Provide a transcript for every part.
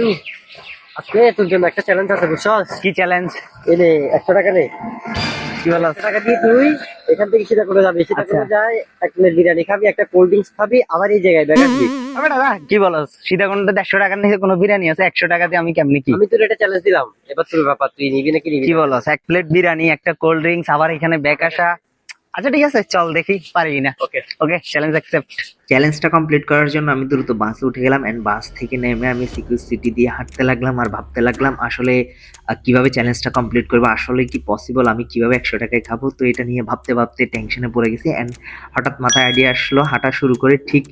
বন্ধু, আজকে তোর জন্য একটা চ্যালেঞ্জ আছে, বুঝছস? কি চ্যালেঞ্জ? এনে 100 টাকা নে। কি বলো? 100 টাকা দিয়ে তুই এখান থেকে সীতাকুণ্ডে যাবি, আচ্ছা। সীতাকুণ্ডে যায় এক প্লেট বিরিয়ানি খাবি, একটা কোল্ড ড্রিঙ্কস খাবি, আবার এই জায়গায় ব্যাগ আসবি। আবে দাদা কি বলো, সীতাকুণ্ডে 150 টাকার নিচে কোনো বিরিয়ানি আছে? 100 টাকা দিয়ে আমি কেমনি কি? আমি তোর এটা চ্যালেঞ্জ দিলাম, এবার তোর ব্যাপার, তুই নিবি নাকি নিবি কি না। বলো, এক প্লেট বিরিয়ানি, একটা কোল্ড ড্রিঙ্কস, আবার এখানে ব্যাক আসা। আচ্ছা ঠিক আছে, চল দেখি পারি না। ওকে। ওকে, চ্যালেঞ্জ অ্যাকসেপ্ট। চ্যালেঞ্জটা কমপ্লিট করার জন্য আমি দ্রুত বাসে উঠে গেলাম এন্ড বাস থেকে নেমে আমি সিকিউর সিটি দিয়ে হাঁটতে লাগলাম আর ভাবতে লাগলাম আসলে কিভাবে চ্যালেঞ্জটা কমপ্লিট করবো, আসলে কি পসিবল, আমি কিভাবে 100 টাকায় খাবো। তো এটা নিয়ে ভাবতে ভাবতে টেনশনে পড়ে গেছি এন্ড হঠাৎ মাথায় আইডিয়া আসলো, হাঁটা শুরু করে ঠিক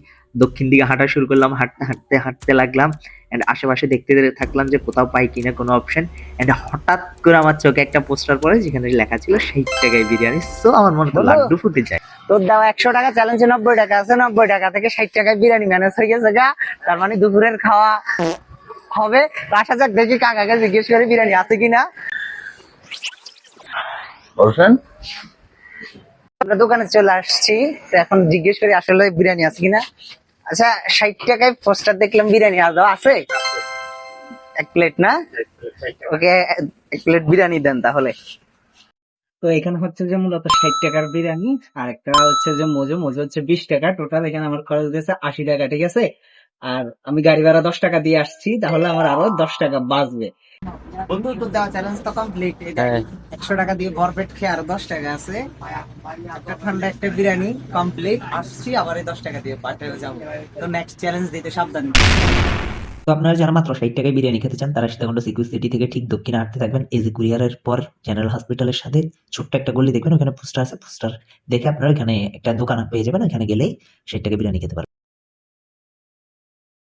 দক্ষিণ দিকে হাঁটা শুরু করলাম, হাঁটতে হাঁটতে হাঁটতে লাগলাম এন্ড আশেপাশে দেখতে থাকলাম যে কোথাও পাই কিনা কোনো অপশন। এন্ড হঠাৎ করে আমার চোখে একটা পোস্টার পড়ে যেখানে লেখা ছিল 60 টাকায় বিরিয়ানি। সো আমার মনে তো বলো। লাড্ডু ফুটে যায়। তোর দাও 100 টাকা চ্যালেঞ্জে 90 টাকা আছে, 90 টাকা থেকে 60 টাকায় বিরিয়ানি ম্যানেজ হয়ে গেছে গা। তার মানে দুপুরের খাওয়া হবে। তো আসা যাক, দেখি কাকাকে জিজ্ঞেস করে বিরিয়ানি আছে কিনা। বলছেন আমরা দোকানে চলে আসছি, তো এখন জিজ্ঞেস করি আসলে বিরিয়ানি আছে কিনা। আচ্ছা, 60 টাকায় পোস্টার দেখলাম, বিরিয়ানি আদৌ আছে? এক প্লেট না? ওকে, এক প্লেট বিরিয়ানি দেন তাহলে। তো এখানে হচ্ছে যে মূলত 60 টাকার বিরিয়ানি, আর একটা হচ্ছে যে মোজো মোজো হচ্ছে 20 টাকা। টোটাল এখানে আমার খরচ হয়েছে 80 টাকা, ঠিক আছে। আর আমি গাড়ি ভাড়া 10 টাকা দিয়ে আসছি, তাহলে আমার আরো 10 টাকা বাঁচবে। বন্ধু, তো দেওয়া চ্যালেঞ্জ তো কমপ্লিট। 100 টাকা দিয়ে ভরপেট খেয়ে আরো 10 টাকা আছে। একটা ঠান্ডা একটা বিরিয়ানি কমপ্লিট। আসছি আবার এই 10 টাকা দিয়ে পার্টিতে যাবো। তো নেক্সট চ্যালেঞ্জ দিতে সাবধান। তো আপনারা যারা মাত্র 60 টাকায় বিরিয়ানি খেতে চান তারা সীতাকুণ্ড সিকিউর সিটি থেকে ঠিক দক্ষিণে হাঁটতে থাকবেন। এজি কুরিয়ারের পর জেনারেল হসপিটালের সাথে ছোট্ট একটা গলি দেখবেন, ওখানে পোস্টার আছে। পোস্টার দেখে আপনারা এখানে একটা দোকান পেয়ে যাবেন, ওখানে গেলেই 60 টাকায় বিরিয়ানি খেতে পারবেন।